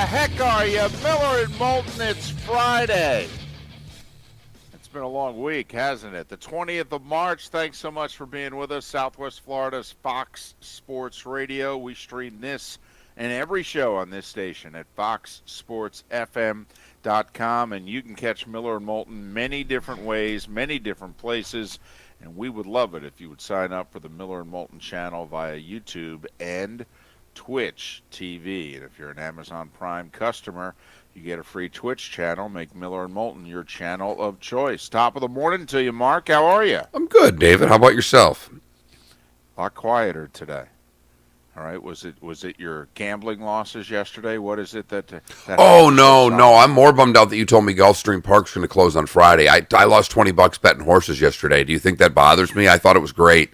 heck are you? Miller and Moulton, it's Friday. It's been a long week, hasn't it? The 20th of March. Thanks so much for being with us. Southwest Florida's Fox Sports Radio. We stream this and every show on this station at foxsportsfm.com. And you can catch Miller and Moulton many different ways, many different places. And we would love it if you would sign up for the Miller and Moulton channel via YouTube and Twitch TV. And if you're an Amazon Prime customer, you get a free Twitch channel. Make Miller and Moulton your channel of choice. Top of the morning to you, Mark. How are you? I'm good, David. How about yourself? A lot quieter today. All right. Was it your gambling losses yesterday? What is it that Oh, no. I'm more bummed out that you told me Gulfstream Park's going to close on Friday. I lost $20 betting horses yesterday. Do you think that bothers me? I thought it was great.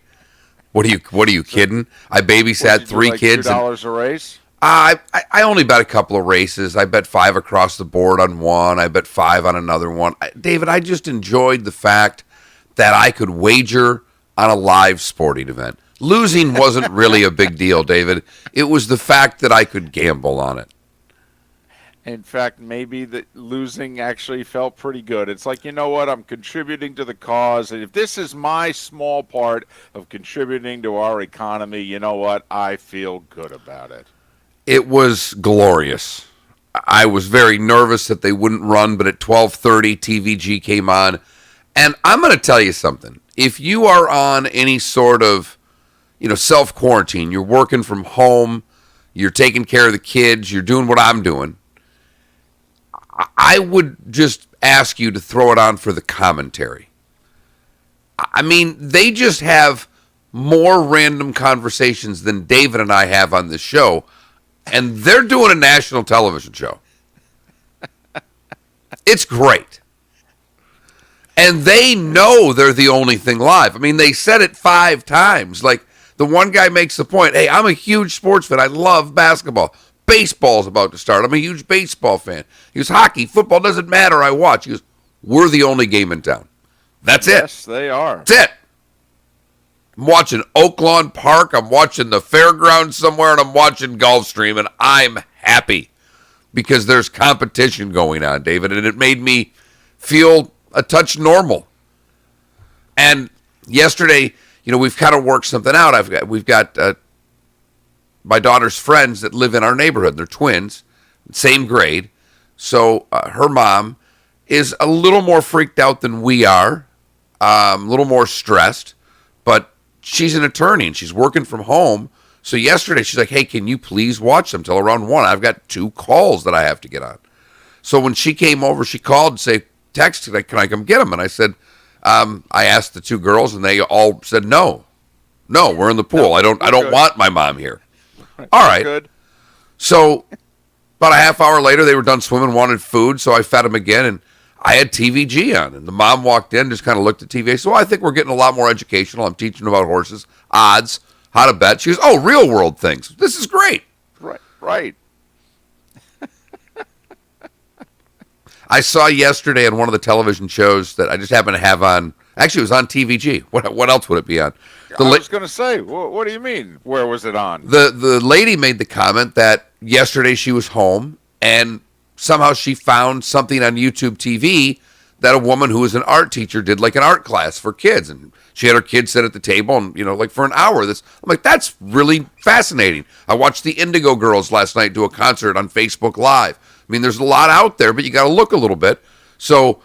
What are you kidding? I babysat three kids. $2 a race? I only bet a couple of races. I bet 5 across the board on one. I bet 5 on another one. David, I just enjoyed the fact that I could wager on a live sporting event. Losing wasn't really a big deal, David. It was the fact that I could gamble on it. In fact, maybe the losing actually felt pretty good. It's like, you know what, I'm contributing to the cause. And if this is my small part of contributing to our economy, you know what, I feel good about it. It was glorious. I was very nervous that they wouldn't run, but at 12:30, TVG came on. And I'm going to tell you something. If you are on any sort of, self-quarantine, you're working from home, you're taking care of the kids, you're doing what I'm doing, I would just ask you to throw it on for the commentary. I mean, they just have more random conversations than David and I have on this show, and they're doing a national television show. It's great. And they know they're the only thing live. I mean, they said it 5 times. Like, the one guy makes the point, hey, I'm a huge sports fan. I love basketball. Baseball's about to start. I'm a huge baseball fan. He goes, hockey, football, doesn't matter. I watch. He goes, we're the only game in town. That's it. Yes, they are. That's it. I'm watching Oaklawn Park. I'm watching the fairgrounds somewhere, and I'm watching Gulfstream, and I'm happy because there's competition going on, David, and it made me feel a touch normal. And yesterday, we've kind of worked something out. We've got my daughter's friends that live in our neighborhood. They're twins, same grade. So her mom is a little more freaked out than we are, a little more stressed, but she's an attorney and she's working from home. So yesterday she's like, hey, can you please watch them till around 1? I've got 2 calls that I have to get on. So when she came over, she called and said, text, can I come get them? And I said, I asked the 2 girls and they all said, no, we're in the pool. I don't want my mom here. All right. Good. So about a half hour later, they were done swimming, wanted food, so I fed them again, and I had TVG on. And the mom walked in, just kind of looked at TV. I said, well, I think we're getting a lot more educational. I'm teaching about horses, odds, how to bet. She goes, oh, real world things. This is great. Right. I saw yesterday on one of the television shows that I just happened to have on. Actually, it was on TVG. What else would it be on? I was going to say, what do you mean? Where was it on? The lady made the comment that yesterday she was home and somehow she found something on YouTube TV that a woman who was an art teacher did, like an art class for kids. And she had her kids sit at the table and, like for an hour. I'm like, that's really fascinating. I watched the Indigo Girls last night do a concert on Facebook Live. I mean, there's a lot out there, but you got to look a little bit. So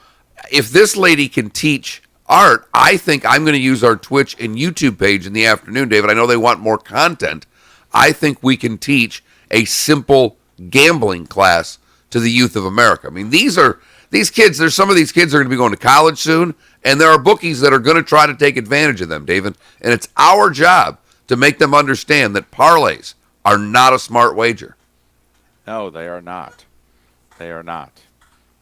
if this lady can teach art, I think I'm going to use our Twitch and YouTube page in the afternoon, David. I know they want more content. I think we can teach a simple gambling class to the youth of America. I mean, these kids, there's some of these kids are going to be going to college soon, and there are bookies that are going to try to take advantage of them, David. And it's our job to make them understand that parlays are not a smart wager. No, they are not. They are not.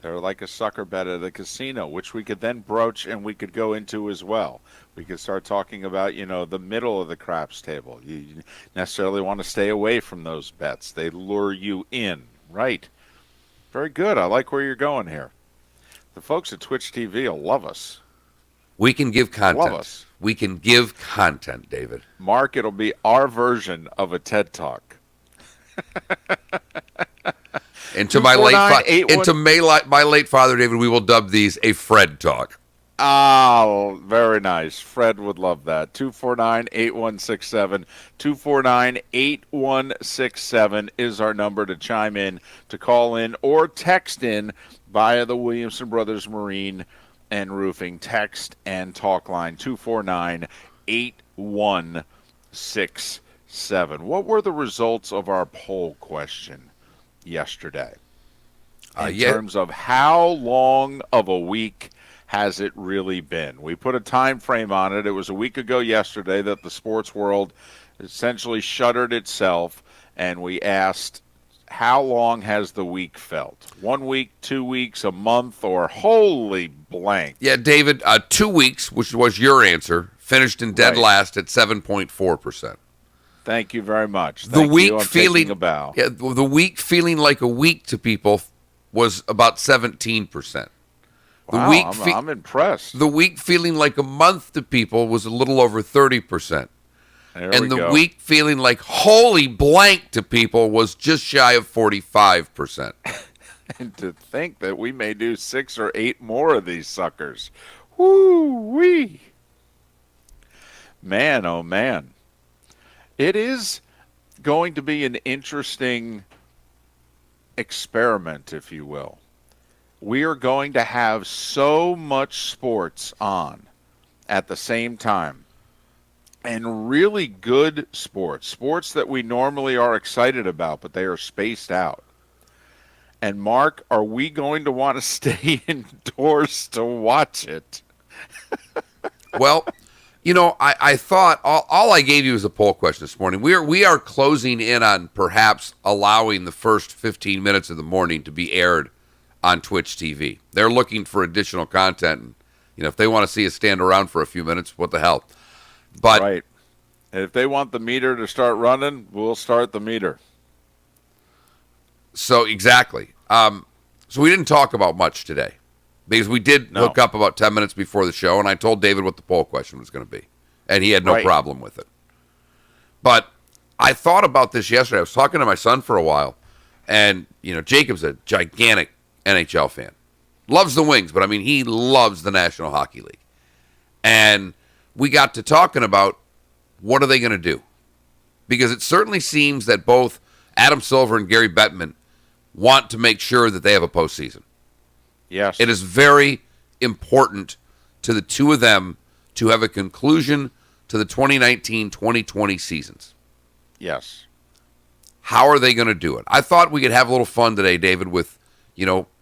They're like a sucker bet at a casino, which we could then broach and we could go into as well. We could start talking about, the middle of the craps table. You necessarily want to stay away from those bets. They lure you in, right? Very good. I like where you're going here. The folks at Twitch TV will love us. We can give content. Love us. We can give content, David. Mark, it'll be our version of a TED Talk. And to my late father, David, we will dub these a Fred talk. Oh, very nice. Fred would love that. 249-8167. 249-8167 is our number to chime in, to call in, or text in via the Williamson Brothers Marine and Roofing text and talk line. 249-8167. What were the results of our poll question yesterday in terms of how long of a week has it really been? We put a time frame on it. It was a week ago yesterday that the sports world essentially shuttered itself, and we asked, how long has the week felt? 1 week, 2 weeks, a month, or holy blank? Yeah, David, 2 weeks, which was your answer, finished in dead last at 7.4%. Thank you very much. The week taking a bow. Yeah, the week feeling like a week to people was about 17%. Wow, I'm impressed. The week feeling like a month to people was a little over 30%. And the week feeling like holy blank to people was just shy of 45%. And to think that we may do 6 or 8 more of these suckers. Woo-wee. Man, oh man. It is going to be an interesting experiment, if you will. We are going to have so much sports on at the same time, and really good sports that we normally are excited about, but they are spaced out. And Mark, are we going to want to stay indoors to watch it? Well, I thought all I gave you was a poll question this morning. We are closing in on perhaps allowing the first 15 minutes of the morning to be aired on Twitch TV. They're looking for additional content. And, if they want to see us stand around for a few minutes, what the hell? But right. And if they want the meter to start running, we'll start the meter. So exactly. So we didn't talk about much today because we did hook up about 10 minutes before the show, and I told David what the poll question was going to be, and he had no problem with it. But I thought about this yesterday. I was talking to my son for a while, and, Jacob's a gigantic NHL fan. Loves the Wings, but, he loves the National Hockey League. And we got to talking about what are they going to do? Because it certainly seems that both Adam Silver and Gary Bettman want to make sure that they have a postseason. Yes. It is very important to the two of them to have a conclusion to the 2019-2020 seasons. Yes. How are they going to do it? I thought we could have a little fun today, David, with,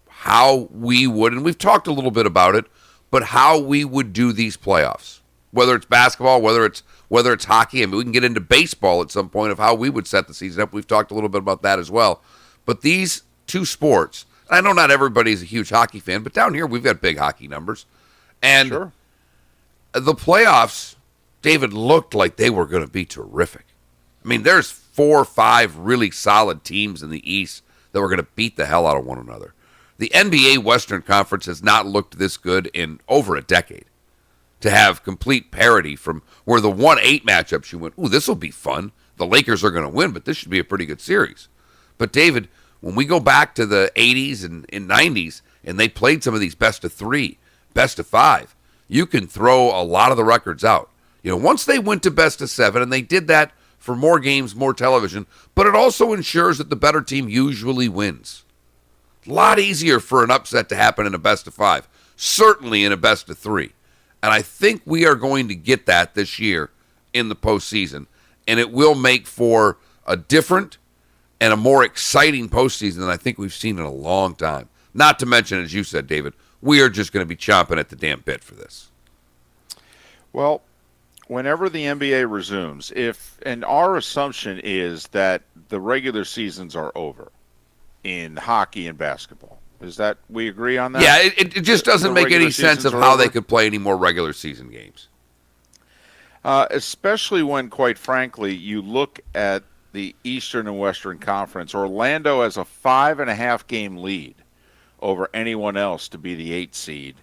how we would, and we've talked a little bit about it, but how we would do these playoffs. Whether it's basketball, whether it's hockey. We can get into baseball at some point of how we would set the season up. We've talked a little bit about that as well. But these two sports, I know not everybody's a huge hockey fan, but down here we've got big hockey numbers. And sure. The playoffs, David, looked like they were going to be terrific. There's 4 or 5 really solid teams in the East that were going to beat the hell out of one another. The NBA Western Conference has not looked this good in over a decade. To have complete parity from where the 1-8 matchups you went, ooh, this will be fun. The Lakers are going to win, but this should be a pretty good series. But, David, when we go back to the 80s and 90s, and they played some of these best of 3, best of 5, you can throw a lot of the records out. Once they went to best of 7, and they did that for more games, more television, but it also ensures that the better team usually wins. A lot easier for an upset to happen in a best of 5, certainly in a best of 3. And I think we are going to get that this year in the postseason. And it will make for a different and a more exciting postseason than I think we've seen in a long time. Not to mention, as you said, David, we are just going to be chomping at the damn bit for this. Well, whenever the NBA resumes, and our assumption is that the regular seasons are over in hockey and basketball. Is that, we agree on that? Yeah, it just doesn't make any sense of how they could play any more regular season games. Especially when, quite frankly, you look at the Eastern and Western Conference. Orlando has a 5.5 game lead over anyone else to be the 8th seed.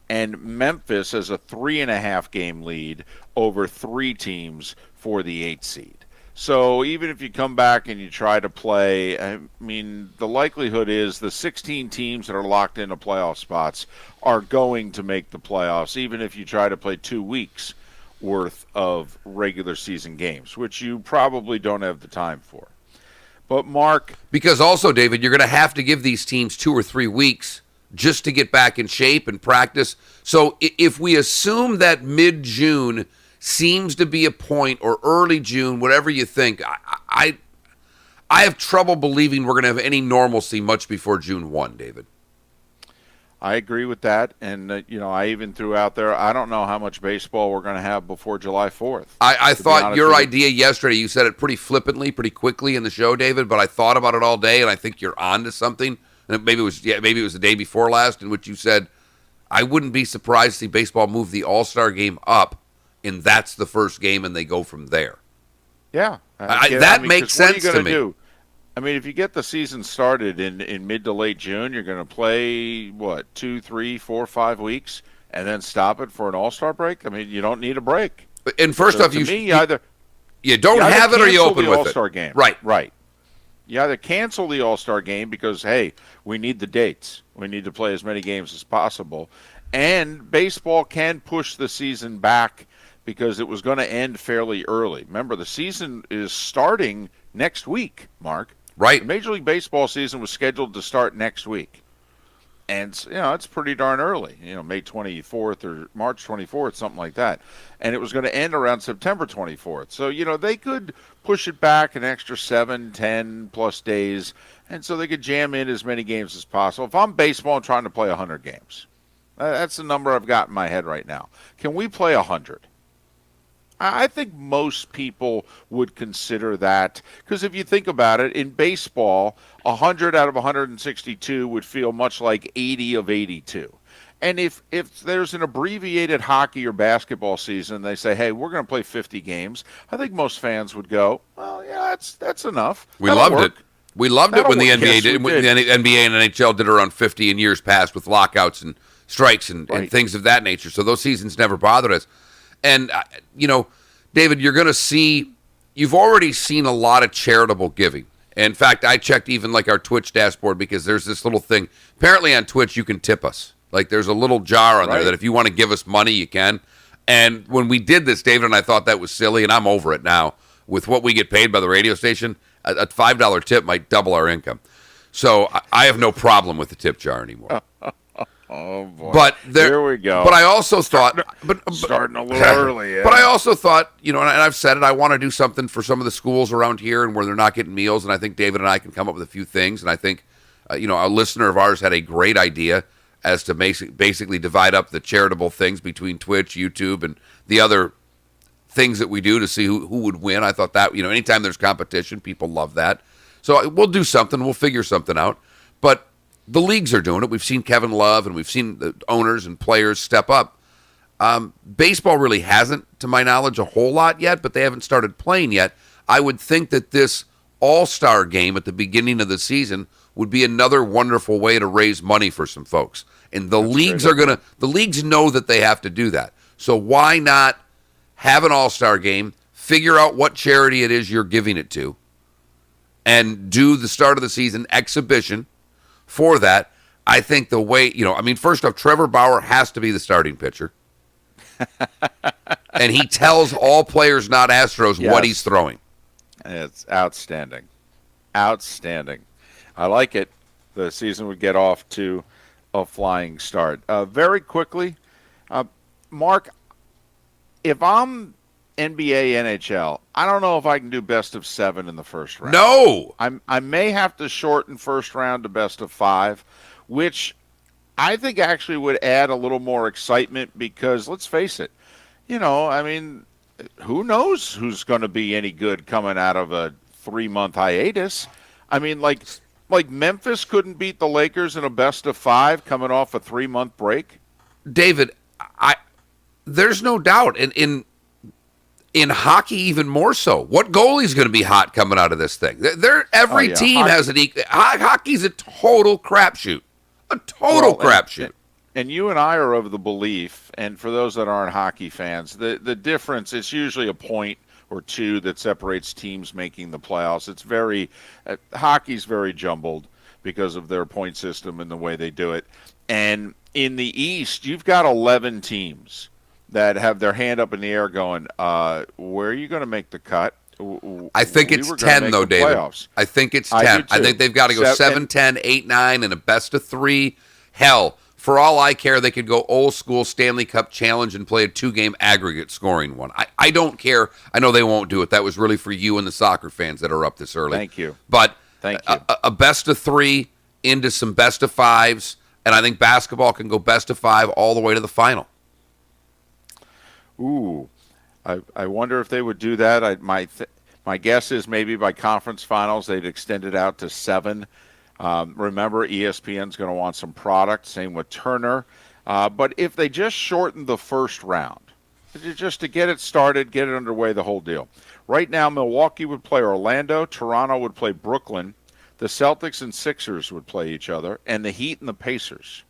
And Memphis has a 3.5 game lead over 3 teams for the 8th seed. So even if you come back and you try to play, I mean, the likelihood is the 16 teams that are locked into playoff spots are going to make the playoffs, even if you try to play 2 weeks worth of regular season games, which you probably don't have the time for. But Mark, because also, David, you're going to have to give these teams 2 or 3 weeks just to get back in shape and practice. So if we assume that mid-June seems to be a point, or early June, whatever you think, I have trouble believing we're going to have any normalcy much before June 1, David. I agree with that, and I even threw out there, I don't know how much baseball we're going to have before July 4th. I thought your idea yesterday, you said it pretty flippantly, pretty quickly in the show, David, but I thought about it all day, and I think you're on to something. And maybe it was the day before last in which you said, I wouldn't be surprised to see baseball move the All-Star game up, and that's the first game, and they go from there. Yeah. That makes sense to me. Do? I mean, if you get the season started in mid to late June, you're going to play, 2, 3, 4, 5 weeks, and then stop it for an All-Star break? I mean, you don't need a break. And first off, you don't have it or you open with All-Star game. Right. You either cancel the All-Star game because, hey, we need the dates. We need to play as many games as possible. And baseball can push the season back because it was going to end fairly early. Remember, the season is starting next week, Mark. Right. The Major League Baseball season was scheduled to start next week. And, it's pretty darn early, May 24th or March 24th, something like that. And it was going to end around September 24th. So, they could push it back an extra 7, 10 plus days. And so they could jam in as many games as possible. If I'm baseball, I'm trying to play 100 games. That's the number I've got in my head right now. Can we play 100? I think most people would consider that, because if you think about it, in baseball, 100 out of 162 would feel much like 80 of 82. And if there's an abbreviated hockey or basketball season, they say, hey, we're going to play 50 games, I think most fans would go, well, yeah, that's enough. We loved it. We loved it when the NBA did. When the NBA and NHL did around 50 in years past with lockouts and strikes and things of that nature. So those seasons never bothered us. And, David, you've already seen a lot of charitable giving. In fact, I checked even like our Twitch dashboard because there's this little thing. Apparently on Twitch, you can tip us. Like there's a little jar on there that if you want to give us money, you can. And when we did this, David and I thought that was silly, and I'm over it now. With what we get paid by the radio station, a $5 tip might double our income. So I have no problem with the tip jar anymore. Oh boy! But here we go. But I also thought, starting a little early. Yeah. But I also thought, and I've said it, I want to do something for some of the schools around here and where they're not getting meals. And I think David and I can come up with a few things. And I think, a listener of ours had a great idea as to basically divide up the charitable things between Twitch, YouTube, and the other things that we do to see who would win. I thought that, anytime there's competition, people love that. So we'll do something. We'll figure something out. But the leagues are doing it. We've seen Kevin Love and we've seen the owners and players step up. Baseball really hasn't, to my knowledge, a whole lot yet, but they haven't started playing yet. I would think that this All-Star game at the beginning of the season would be another wonderful way to raise money for some folks. And the leagues know that they have to do that. So why not have an All-Star game, figure out what charity it is you're giving it to, and do the start of the season exhibition for that. I think the way, first off, Trevor Bauer has to be the starting pitcher. And he tells all players, not Astros, what he's throwing. It's outstanding. Outstanding. I like it. The season would get off to a flying start. Very quickly, Mark, if I'm NBA, NHL, I don't know if I can do best of 7 in the first round. No! I may have to shorten first round to best of 5, which I think actually would add a little more excitement because, let's face it, who knows who's going to be any good coming out of a 3-month hiatus? I mean, like Memphis couldn't beat the Lakers in a best of 5 coming off a 3-month break? David, there's no doubt. In hockey, even more so. What goalie's going to be hot coming out of this thing? Every team has an equal. Hockey's a total crapshoot. A total crapshoot. And you and I are of the belief, and for those that aren't hockey fans, the difference is usually a point or two that separates teams making the playoffs. It's very hockey's very jumbled because of their point system and the way they do it. And in the East, you've got 11 teams that have their hand up in the air going, where are you going to make the cut? I think it's 10, though, David. Playoffs. I think it's 10. I think they've got to go 7, 10, 8, 9, and a best of 3. Hell, for all I care, they could go old school Stanley Cup Challenge and play a 2-game aggregate scoring one. I don't care. I know they won't do it. That was really for you and the soccer fans that are up this early. Thank you. But Thank you. A best of 3 into some best of 5s, and I think basketball can go best of 5 all the way to the final. Ooh, I wonder if they would do that. My guess is maybe by conference finals they'd extend it out to 7. Remember, ESPN's going to want some product. Same with Turner. But if they just shorten the first round, just to get it started, get it underway, the whole deal. Right now, Milwaukee would play Orlando, Toronto would play Brooklyn, the Celtics and Sixers would play each other, and the Heat and the Pacers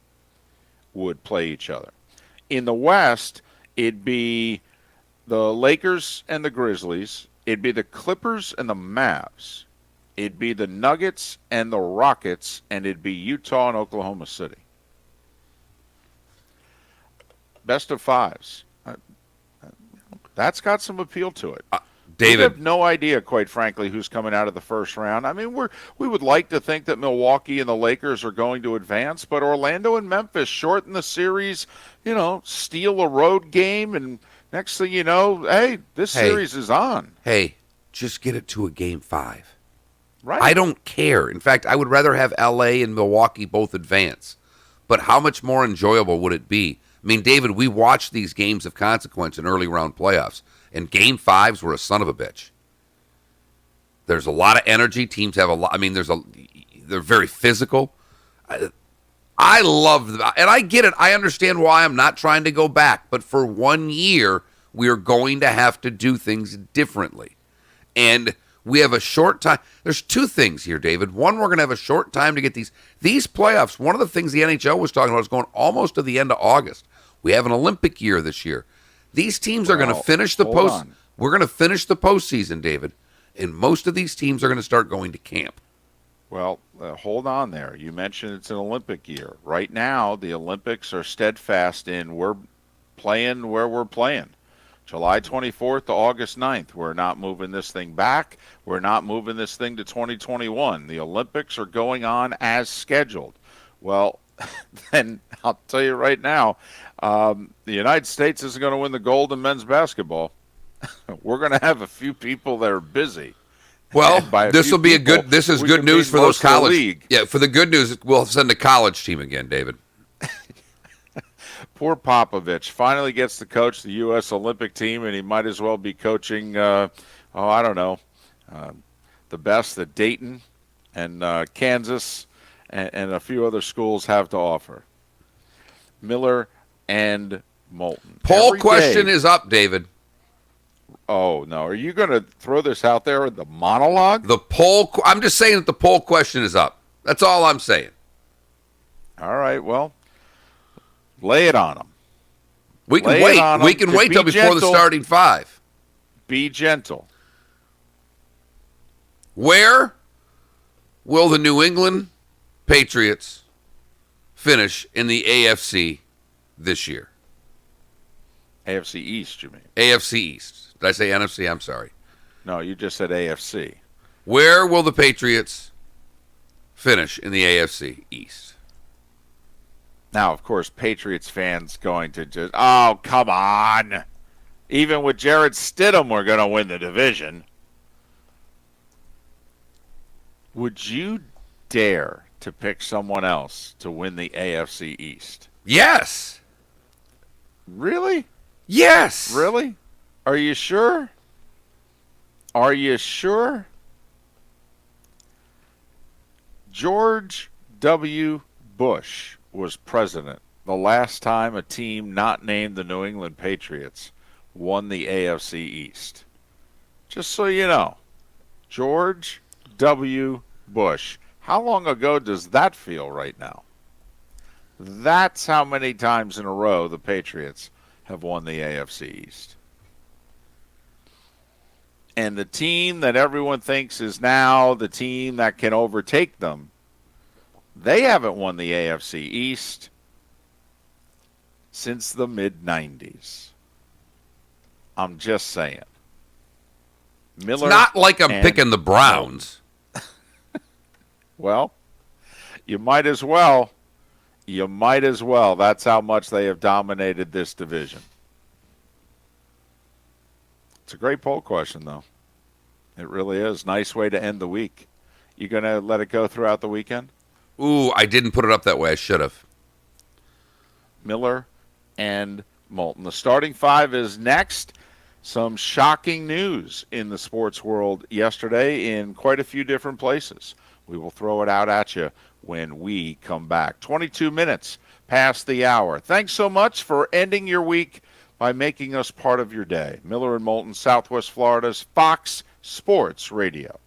would play each other. In the West, it'd be the Lakers and the Grizzlies. It'd be the Clippers and the Mavs. It'd be the Nuggets and the Rockets, and it'd be Utah and Oklahoma City. Best of 5s. That's got some appeal to it. David, we have no idea, quite frankly, who's coming out of the first round. I mean, we would like to think that Milwaukee and the Lakers are going to advance, but Orlando and Memphis shorten the series, steal a road game, and next thing you know, hey, this series is on. Hey, just get it to a game 5. Right. I don't care. In fact, I would rather have L.A. and Milwaukee both advance. But how much more enjoyable would it be? I mean, David, we watched these games of consequence in early round playoffs, and game 5s were a son of a bitch. There's a lot of energy. Teams have a lot. I mean, they're very physical. I love them. And I get it. I understand why I'm not trying to go back. But for 1 year, we are going to have to do things differently. And we have a short time. There's 2 things here, David. One, we're going to have a short time to get these playoffs. One of the things the NHL was talking about is going almost to the end of August. We have an Olympic year this year. These teams are going to finish the post. We're going to finish the postseason, David, and most of these teams are going to start going to camp. Well, hold on there. You mentioned it's an Olympic year. Right now, the Olympics are steadfast in we're playing where we're playing. July 24th to August 9th. We're not moving this thing back. We're not moving this thing to 2021. The Olympics are going on as scheduled. Well, then I'll tell you right now, the United States isn't going to win the gold in men's basketball. We're going to have a few people that are busy. Well, this will be this is good news for those college. Yeah, for the good news, we'll send a college team again, David. Poor Popovich finally gets to coach the U.S. Olympic team, and he might as well be coaching, I don't know, the best that Dayton and Kansas and a few other schools have to offer. Miller and Moulton. Poll question is up, David. Oh, no. Are you going to throw this out there in the monologue? I'm just saying that the poll question is up. That's all I'm saying. All right, well, lay it on them. We can wait. We can wait till before the starting 5. Be gentle. Where will the New England Patriots finish in the AFC this year? AFC East, you mean? AFC East. Did I say NFC? I'm sorry. No, you just said AFC. Where will the Patriots finish in the AFC East? Now, of course, Patriots fans going to just, oh, come on. Even with Jared Stidham, we're going to win the division. Would you dare to pick someone else to win the AFC East? Yes. Really? Yes. Really? Are you sure? Are you sure? George W. Bush was president the last time a team not named the New England Patriots won the AFC East. Just so you know, George W. Bush. How long ago does that feel right now? That's how many times in a row the Patriots have won the AFC East. And the team that everyone thinks is now the team that can overtake them, they haven't won the AFC East since the mid-90s. I'm just saying. Miller, It's not like I'm picking the Browns. Well, you might as well. You might as well. That's how much they have dominated this division. It's a great poll question, though. It really is. Nice way to end the week. You going to let it go throughout the weekend? Ooh, I didn't put it up that way. I should have. Miller and Moulton. The starting five is next. Some shocking news in the sports world yesterday in quite a few different places. We will throw it out at you when we come back. 22 minutes past the hour. Thanks so much for ending your week by making us part of your day. Miller and Moulton, Southwest Florida's Fox Sports Radio.